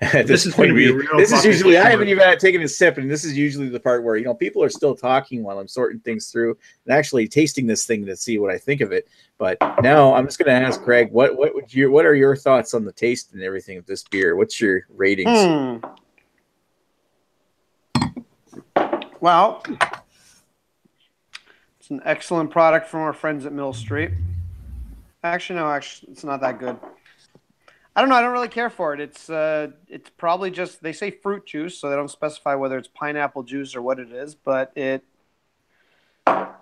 At this point, this is usually I haven't even taken a sip, and this is usually the part where people are still talking while I'm sorting things through and actually tasting this thing to see what I think of it. But now I'm just going to ask Greg, what are your thoughts on the taste and everything of this beer? What's your ratings? Well, it's an excellent product from our friends at Mill Street. Actually, no, it's not that good. I don't know. I don't really care for it. It's probably just, they say fruit juice, so they don't specify whether it's pineapple juice or what it is, but it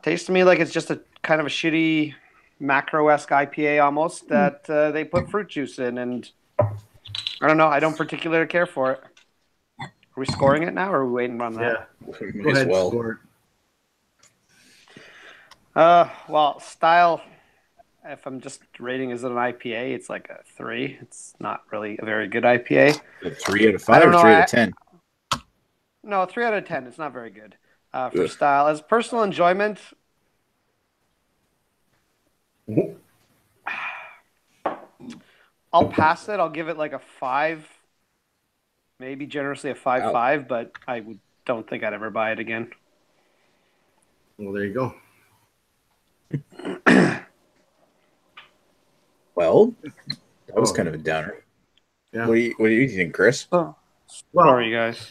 tastes to me like it's just a kind of a shitty macro-esque IPA almost that they put fruit juice in, and I don't know. I don't particularly care for it. Are we scoring it now, or are we waiting on that? Yeah. Go ahead, score it. Well, style... If I'm just rating is it an IPA, it's like a 3. It's not really a very good IPA. A 3 out of 5 or 3 out of 10? No, 3 out of 10. It's not very good. For style. As personal enjoyment, I'll pass it. I'll give it like a 5. Maybe generously a 5.5, but I don't think I'd ever buy it again. Well, there you go. Well, that was kind of a downer. Yeah. What do you think, Chris? Well, sorry, guys.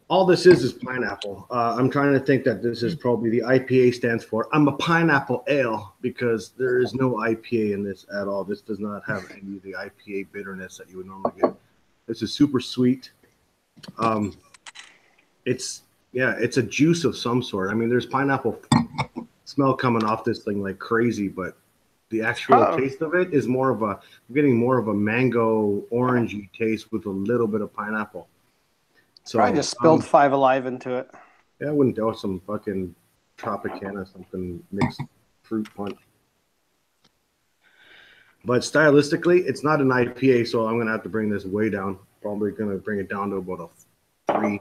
All this is pineapple. I'm trying to think that this is probably the IPA stands for I'm a pineapple ale, because there is no IPA in this at all. This does not have any of the IPA bitterness that you would normally get. This is super sweet. It's a juice of some sort. I mean, there's pineapple smell coming off this thing like crazy, but the actual taste of it is I'm getting more of a mango orangey taste with a little bit of pineapple. So I just spilled 5 Alive into it. Yeah, I wouldn't doubt some fucking Tropicana, something mixed fruit punch. But stylistically, it's not an IPA, so I'm going to have to bring this way down. Probably going to bring it down to about a 3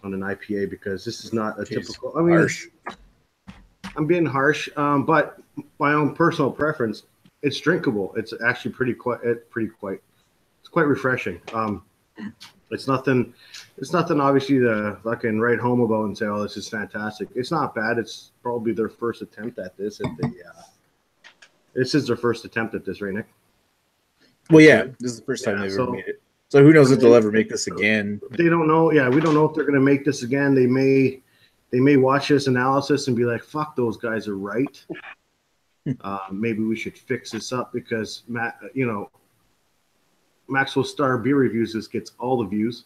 on an IPA, because this is not a typical. I mean, harsh. I'm being harsh, but my own personal preference, it's drinkable. It's actually it's quite refreshing. It's nothing obviously to fucking write home about and say, oh, this is fantastic. It's not bad. It's probably their first attempt at this. This is their first attempt at this, right, Nick? Well, yeah, this is the first time they've ever made it. So who knows if they'll ever make this again? They don't know. Yeah, we don't know if they're going to make this again. They may watch this analysis and be like, fuck, those guys are right. Maybe we should fix this up, because Maxwell Star Beer Reviews just gets all the views.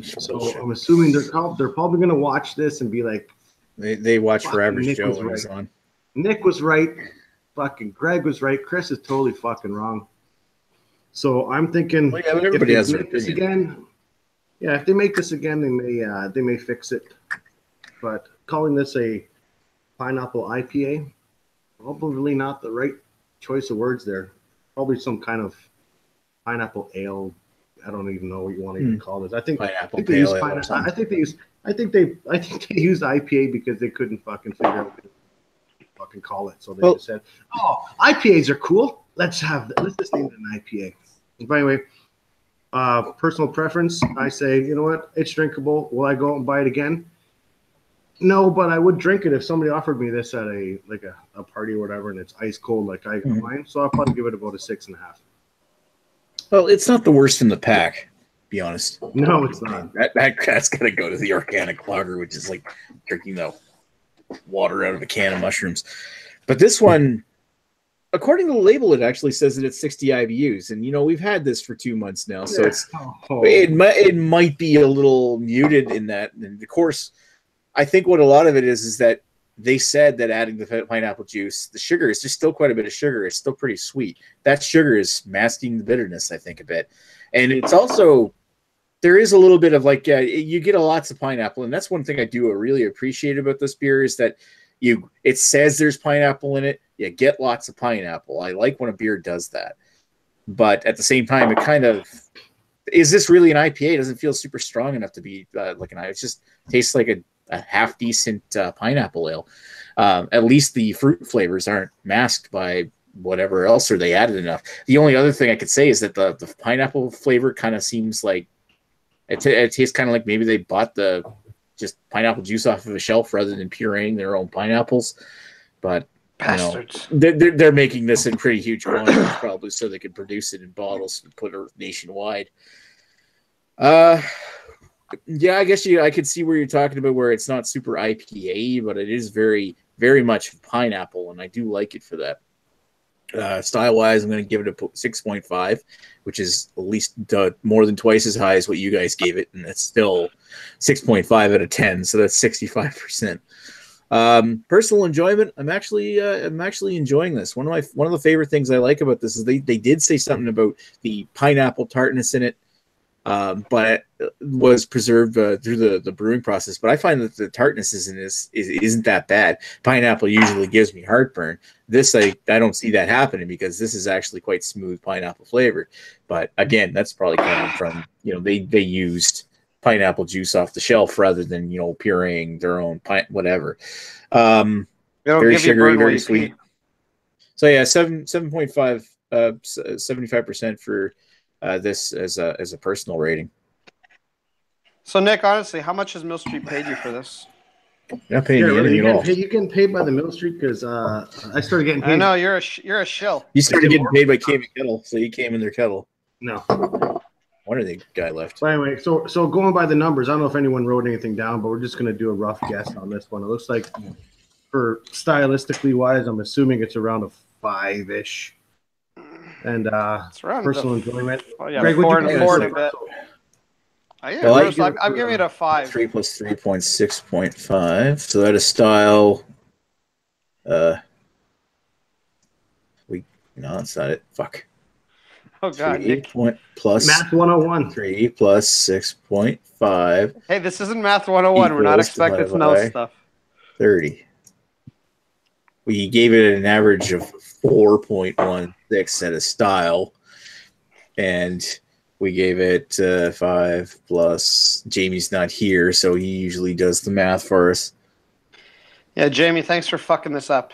So I'm assuming they're probably going to watch this and be like, they watch for average Joe when it's on. Nick was right. Fucking Greg was right. Chris is totally fucking wrong. So I'm thinking, if they make this again, if they make this again, they may fix it. But calling this a pineapple IPA, probably not the right choice of words there. Probably some kind of pineapple ale. I don't even know what you want to even call this. I think they use IPA because they couldn't fucking figure out what to fucking call it. So they just said, "Oh, IPAs are cool. Let's just name it an IPA." But anyway, personal preference, I say, you know what? It's drinkable. Will I go out and buy it again? No, but I would drink it if somebody offered me this at a party or whatever, and it's ice cold like I got mine. So I'll probably give it about a 6.5. Well, it's not the worst in the pack, to be honest. No, it's not. That's got to go to the organic lager, which is like drinking the water out of a can of mushrooms. But this one, according to the label, it actually says that it's 60 IBUs, and we've had this for 2 months now, so it might be a little muted in that. And of course, I think what a lot of it is that they said that adding the pineapple juice, the sugar is just still quite a bit of sugar. It's still pretty sweet. That sugar is masking the bitterness, I think, a bit. And it's also, there is a little bit of you get lots of pineapple. And that's one thing I do really appreciate about this beer is that it says there's pineapple in it. You get lots of pineapple. I like when a beer does that. But at the same time, it kind of, is this really an IPA? It doesn't feel super strong enough to be like an IPA. It just tastes like a half decent pineapple ale. At least the fruit flavors aren't masked by whatever else, or they added enough. The only other thing I could say is that the pineapple flavor kind of seems like it tastes kind of like maybe they bought the just pineapple juice off of a shelf rather than pureeing their own pineapples. But bastards, they're making this in pretty huge quantities probably so they could produce it in bottles and put it nationwide. Yeah, I guess I could see where you're talking about where it's not super IPA, but it is very, very much pineapple, and I do like it for that. Style-wise, I'm going to give it a 6.5, which is at least more than twice as high as what you guys gave it, and it's still 6.5 out of 10, so that's 65%. Personal enjoyment, I'm actually enjoying this. One of the favorite things I like about this is they did say something about the pineapple tartness in it, but it was preserved through the brewing process. But I find that the tartness isn't that bad. Pineapple usually gives me heartburn. This I don't see that happening because this is actually quite smooth pineapple flavored. But again, that's probably coming from they used pineapple juice off the shelf rather than pureeing their own whatever. Very sugary, very sweet. So yeah, 7.5, 75% for this as a personal rating. So Nick, honestly, how much has Mill Street paid you for this? Not paying you anything at all. You getting paid by the Mill Street because I started getting paid. I know you're a shill. You started getting paid by Came Kettle, so you came in their kettle. No. Wonder the guy left. But anyway, so going by the numbers, I don't know if anyone wrote anything down, but we're just going to do a rough guess on this one. It looks like, for stylistically wise, I'm assuming it's around a 5-ish. And personal enjoyment. Oh yeah, Greg, 4 and 4 a bit. I'm giving it a 5. 3 plus 3.6.5. So that is style. No, that's not it. Fuck. Oh god, 3 plus Math 101. 3 plus 6.5. Hey, this isn't Math 101. We're not expected to know stuff. 30. We gave it an average of 4.16 at a style, and we gave it 5 plus. Jamie's not here, so he usually does the math for us. Yeah, Jamie, thanks for fucking this up.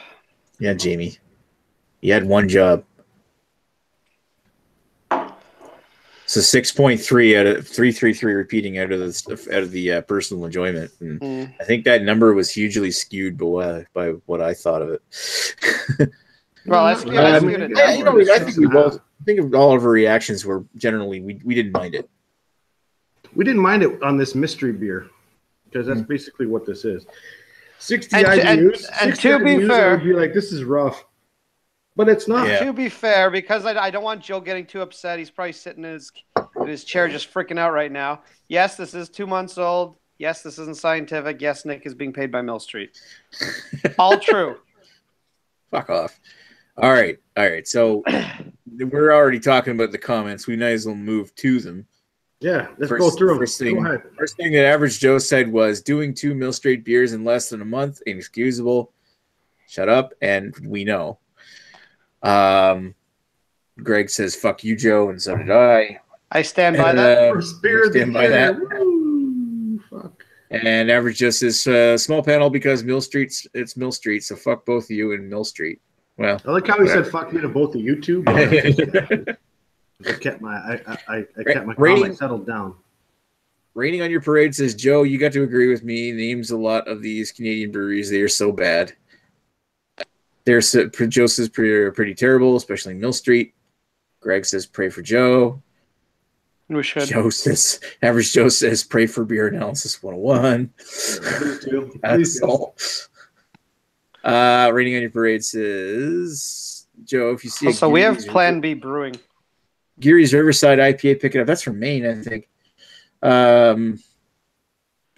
Yeah, Jamie, you had one job. So 6.3 out of 333 repeating out of the personal enjoyment. And I think that number was hugely skewed by what I thought of it. Well, I think of all of our reactions were generally we didn't mind it. We didn't mind it on this mystery beer because that's basically what this is. 60 IBUs. And to be fair, would be like, this is rough. But it's not. Yeah. To be fair, because I don't want Joe getting too upset. He's probably sitting in his chair just freaking out right now. Yes, this is 2 months old. Yes, this isn't scientific. Yes, Nick is being paid by Mill Street. All true. Fuck off. All right. So we're already talking about the comments. We might as well move to them. Yeah, let's go through them. First thing that Average Joe said was doing 2 Mill Street beers in less than a month, inexcusable. Shut up, and we know. Greg says, fuck you, Joe, and so did I. I stand by that. Stand by that. Woo, fuck. And Average Joe says, small panel because it's Mill Street, so fuck both of you and Mill Street. Well, I like how he said fuck you to both of you two. I kept my comment settled down. Raining on Your Parade says, Joe, you got to agree with me. Names a lot of these Canadian breweries. They are so bad. Joe says pretty terrible, especially Mill Street. Greg says pray for Joe. We should. Average Joe says pray for Beer Analysis 101. That's all. Raining on Your Parade says, Joe, if you see so we have Plan B Brewing. Geary's Riverside IPA, pick it up. That's from Maine, I think. A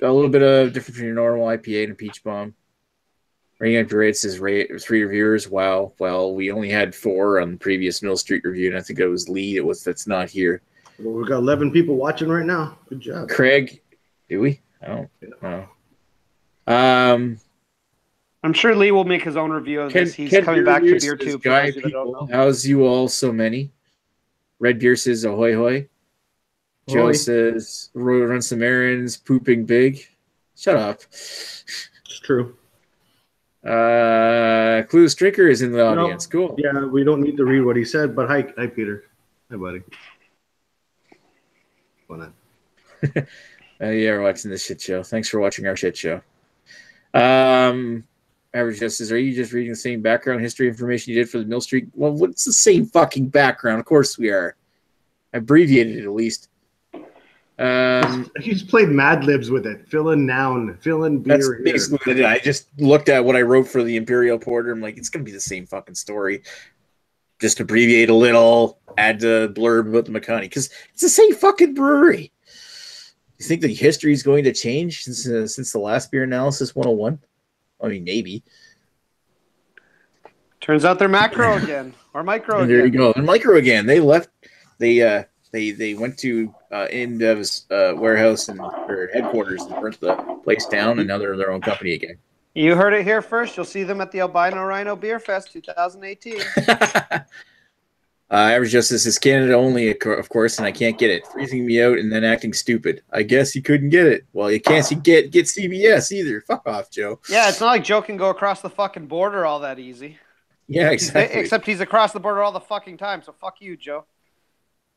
little bit of difference between your normal IPA and a peach bomb. Raining on Your Parade says 3 reviewers. Wow. Well, we only had 4 on the previous Mill Street review, and I think it was Lee. That's not here. Well, we've got 11 people watching right now. Good job. Craig, do we? I don't know. I'm sure Lee will make his own review of this. He's coming back to Beer Tube. How's you all so many? Red Beer says ahoy hoy. Joe says run some errands, pooping big. Shut up. It's true. Clue Stricker is in the audience. Cool. Yeah, we don't need to read what he said, but hi, Peter. Hi, buddy. What's going on? Yeah, we're watching this shit show. Thanks for watching our shit show. Average Justice, are you just reading the same background history information you did for the Mill Street? Well, what's the same fucking background? Of course we are. I abbreviated it at least. He's played Mad Libs with it. Fill in noun, fill in beer. That's basically what I did. I just looked at what I wrote for the Imperial Porter. I'm like, it's going to be the same fucking story. Just abbreviate a little, add the blurb about the Makani. Because it's the same fucking brewery. You think the history is going to change since the last Beer Analysis 101? I mean, maybe. Turns out they're macro again. Or micro again. There you go. They're micro again. They left. They went to InBev's warehouse or headquarters and burnt the place down, and now they're their own company again. You heard it here first. You'll see them at the Albino Rhino Beer Fest 2018. Average Justice is Canada only, of course, and I can't get it. Freezing me out and then acting stupid. I guess he couldn't get it. Well, you can't get CBS either. Fuck off, Joe. Yeah, it's not like Joe can go across the fucking border all that easy. Yeah, exactly. Except he's across the border all the fucking time, so fuck you, Joe.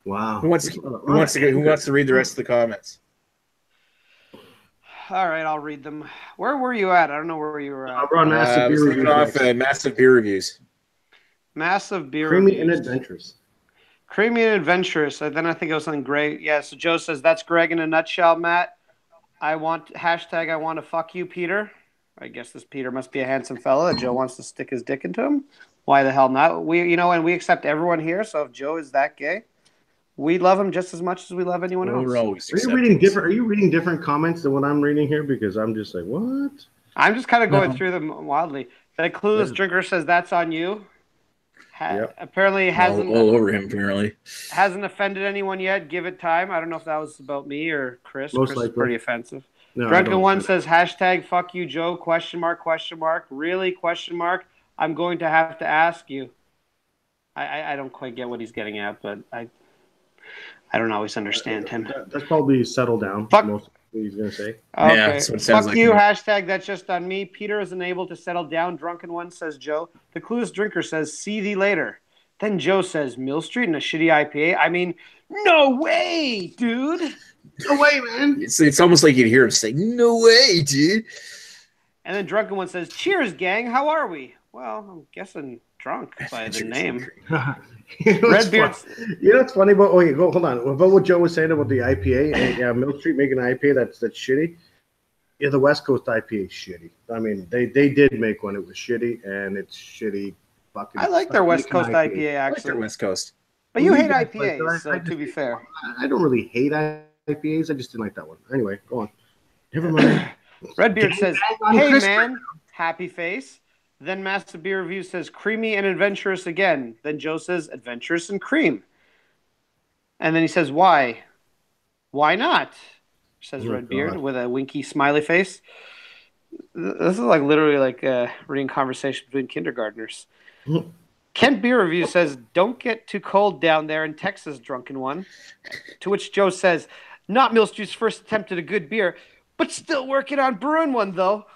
Wow. Who wants to read the rest of the comments? All right, I'll read them. Where were you at? I don't know where you were at. We're on massive beer reviews. Massive beer reviews. Massive beer Creamy reviews. and adventurous. Creamy and adventurous. Then I think it was something Greg. Yeah, so Joe says, that's Greg in a nutshell, Matt. I want to fuck you, Peter. I guess this Peter must be a handsome fella that Joe wants to stick his dick into him. Why the hell not? And we accept everyone here, so if Joe is that gay, we love him just as much as we love anyone else. We're always Are you reading different comments than what I'm reading here? Because I'm just like, what? I'm just kind of going through them wildly. The clueless drinker says that's on you. Apparently hasn't all over him. Apparently hasn't offended anyone yet. Give it time. I don't know if that was about me or Chris. Most Chris likely. is pretty offensive. No, Drunken one says hashtag fuck you Joe ? Really ? I'm going to have to ask you. I don't quite get what he's getting at, but I don't always understand him. That's probably settle down. Fuck. Most of what he's gonna say. Okay. Yeah, that's what it sounds Fuck like you, to me. hashtag that's just on me. Peter isn't able to settle down. Drunken one says Joe. The clueless drinker says see thee later. Then Joe says Mill Street and a shitty IPA. I mean, no way, dude. No way, man. It's almost like you'd hear him say, "No way, dude." And then Drunken one says, cheers, gang. How are we? Well, I'm guessing drunk by the name. Redbeard. You know what's funny about? Hold on. About what Joe was saying about the IPA and Mill Street making an IPA that's shitty. Yeah, the West Coast IPA is shitty. I mean, they did make one. It was shitty, and it's shitty. Fucking. I like their West Coast IPA I like actually. their West Coast. But you hate Like, IPAs, so to be fair. I don't really hate IPAs. I just didn't like that one. Anyway, go on. Never mind. Redbeard says, hey, man, happy face. Then Massive Beer Review says, creamy and adventurous again. Then Joe says, adventurous and cream. And then he says, why? Why not? Says Redbeard with a winky smiley face. This is like literally like reading conversation between kindergartners. Kent Beer Review says, don't get too cold down there in Texas, drunken one. To which Joe says, not Mill Street's first attempt at a good beer, but still working on brewing one, though.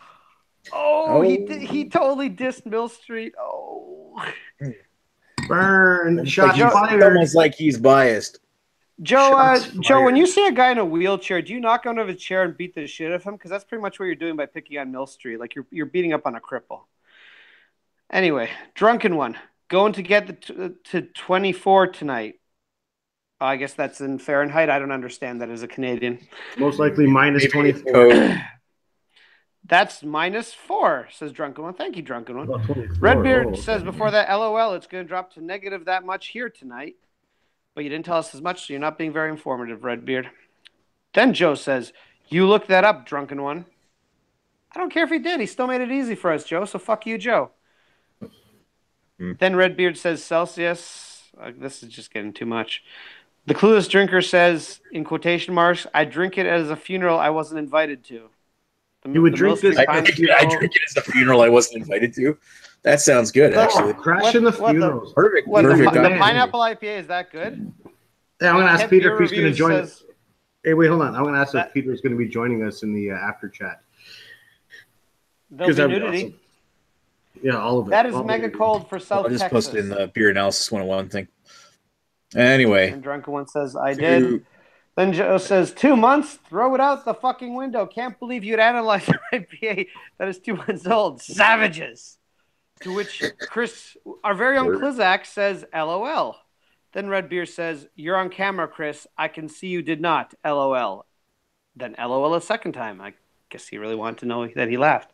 Oh. He totally dissed Mill Street. Oh. Burn. Shots fired. Almost like he's biased. Joe, when you see a guy in a wheelchair, do you knock under his chair and beat the shit out of him? Because that's pretty much what you're doing by picking on Mill Street. Like you're beating up on a cripple. Anyway, drunken one. Going to get to 24 tonight. I guess that's in Fahrenheit. I don't understand that as a Canadian. Most likely minus 24. That's -4, says Drunken One. Thank you, Drunken One. Redbeard says before that, LOL, it's going to drop to negative that much here tonight. But you didn't tell us as much, so you're not being very informative, Redbeard. Then Joe says, you looked that up, Drunken One. I don't care if he did. He still made it easy for us, Joe, so fuck you, Joe. Then Redbeard says Celsius. This is just getting too much. The clueless drinker says, in quotation marks, I drink it as a funeral I wasn't invited to. You would drink this. I drink it as a funeral I wasn't invited to. That sounds good, actually. Crashing the funerals. Perfect. The pineapple IPA, is that good? Yeah, I'm going to ask Peter if he's going to join us. Hey, wait, hold on. I'm going to ask if Peter is going to be joining us in the after chat. There'll be nudity. Yeah, all of it. That is all mega of it. cold for South I just Texas. posted in the Beer Analysis 101 thing. Anyway. And Drunken One says, I did. Then Joe says, 2 months? Throw it out the fucking window. Can't believe you'd analyze an IPA that is 2 months old. Savages. To which Chris, our very own Klizak, says, LOL. Then Red Beer says, you're on camera, Chris. I can see you did not. LOL. Then LOL a second time. I guess he really wanted to know that he laughed.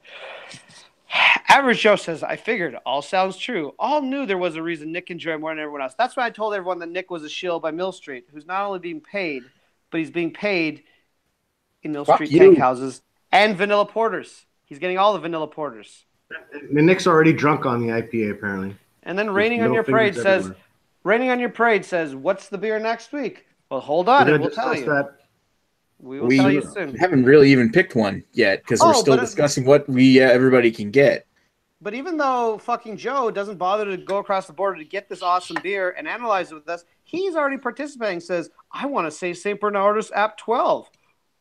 Average Joe says, I figured. All sounds true. All knew there was a reason Nick enjoyed more than everyone else. That's why I told everyone that Nick was a shill by Mill Street, who's not only being paid, but he's being paid in Mill Street tank houses and vanilla porters. He's getting all the vanilla porters. And Nick's already drunk on the IPA, apparently. And then Raining on Your Parade says, what's the beer next week? Well, hold on, and we'll tell you. We will tell you soon. We haven't really even picked one yet because we're still discussing what everybody can get. But even though fucking Joe doesn't bother to go across the border to get this awesome beer and analyze it with us, he's already participating. Says, I want to say St. Bernardus App 12.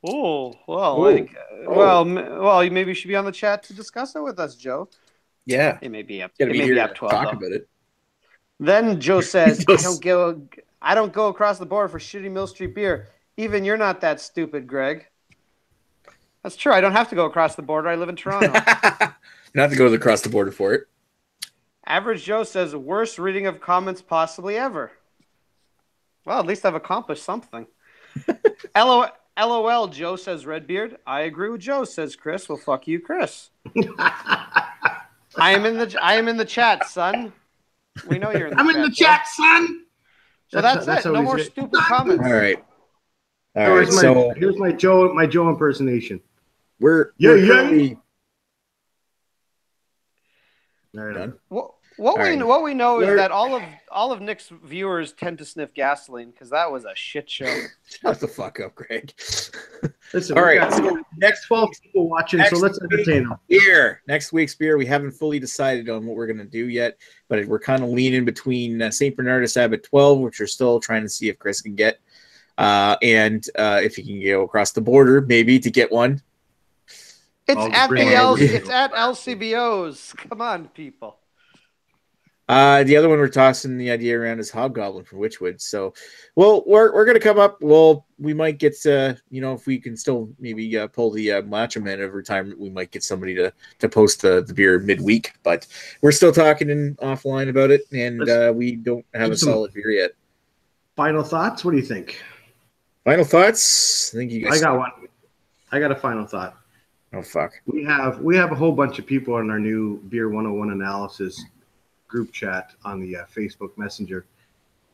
Oh, well, maybe you should be on the chat to discuss it with us, Joe. Yeah. It may be App 12. Talk about it. Then Joe says, I don't go across the border for shitty Mill Street beer. Even you're not that stupid, Greg. That's true. I don't have to go across the border. I live in Toronto. Not to go across the border for it. Average Joe says, worst reading of comments possibly ever. Well, at least I've accomplished something. LOL, Joe says Redbeard. I agree with Joe, says Chris. Well, fuck you, Chris. I am in the chat, son. We know you're in the chat. I'm in the chat, son. So that's it. No more stupid comments. All right. So here's my Joe impersonation. We're currently done. What we know is that all of Nick's viewers tend to sniff gasoline because that was a shit show. Shut the fuck up, Greg. Listen, all right. So next 12 people watching, so let's entertain them. Next week's beer, we haven't fully decided on what we're going to do yet, but we're kind of leaning between St. Bernardus Abbot 12, which we're still trying to see if Chris can get, and if he can go across the border, maybe to get one. It's at LCBOs. Come on, people. The other one we're tossing the idea around is Hobgoblin from Witchwood. So, well, we're going to come up. Well, we might get, if we can still maybe pull the Macho Man of retirement, we might get somebody to post the beer midweek. But we're still talking offline about it, and we don't have a solid beer yet. Final thoughts? What do you think? Final thoughts? I think you guys. I got one. I got a final thought. Oh fuck. We have a whole bunch of people in our new Beer 101 analysis group chat on the Facebook Messenger,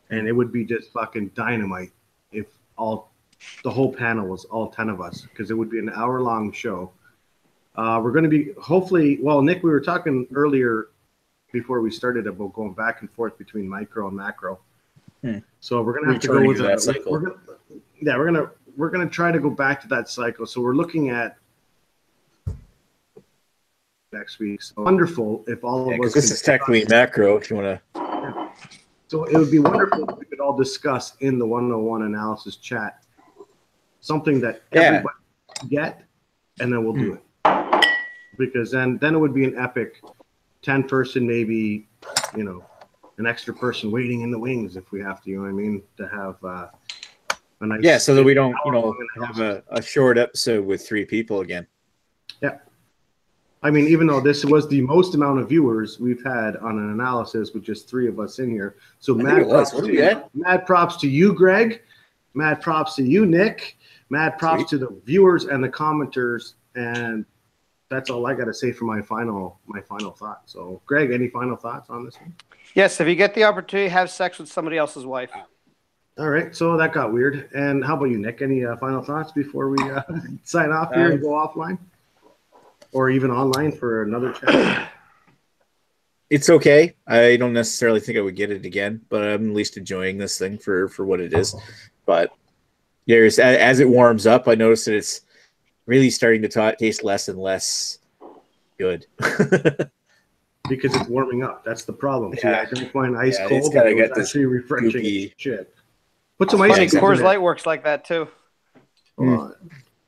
and it would be just fucking dynamite if the whole panel was all 10 of us, because it would be an hour-long show. We're going to be hopefully. Well, Nick, we were talking earlier before we started about going back and forth between micro and macro. So we're going to have to go with that cycle. We're going to try to go back to that cycle. So we're looking at next week. So wonderful if all of us. This is technically macro. If you want to. Yeah. So it would be wonderful if we could all discuss in the 101 analysis chat something that everybody can get, and then we'll do it. Because then it would be an epic 10-person, maybe, an extra person waiting in the wings if we have to. You know what I mean? To have a nice. So that we don't, have a short episode with 3 people again. Yeah. I mean, even though this was the most amount of viewers we've had on an analysis with just 3 of us in here. So mad props to you, Greg. Mad props to you, Nick. Mad props to the viewers and the commenters. And that's all I got to say for my final thought. So, Greg, any final thoughts on this one? Yes, if you get the opportunity, have sex with somebody else's wife. All right, so that got weird. And how about you, Nick? Any final thoughts before we sign off here and go offline? Or even online for another chat? It's okay. I don't necessarily think I would get it again, but I'm at least enjoying this thing for what it is. But as it warms up, I notice that it's really starting to taste less and less good. Because it's warming up. That's the problem. See, I don't find ice cold. It's gotta get this actually refreshing goopy shit. Put some ice. Coors Light works like that too.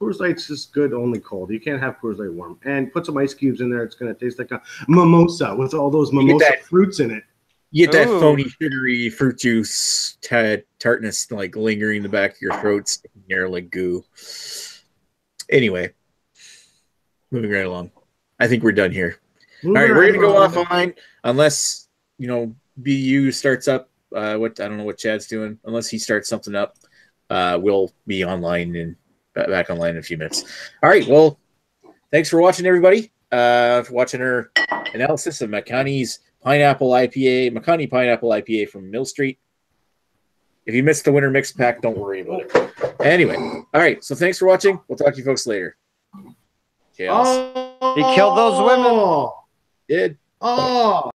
Coors Light's just good only cold. You can't have Coors Light warm. And put some ice cubes in there. It's going to taste like a mimosa with all those mimosa fruits in it. You get that Ooh. phony, sugary fruit juice tartness like lingering in the back of your throat, sticking there like goo. Anyway, moving right along. I think we're done here. All right, we're gonna go offline unless BU starts up. I don't know what Chad's doing. Unless he starts something up, we'll be online and back online in a few minutes. All right. Well, thanks for watching, everybody. For watching our analysis of Makani's Makani Pineapple IPA from Mill Street. If you missed the winter mix pack, don't worry about it. Anyway, all right. So thanks for watching. We'll talk to you folks later. Chaos. Oh, He killed those women. Did. Oh.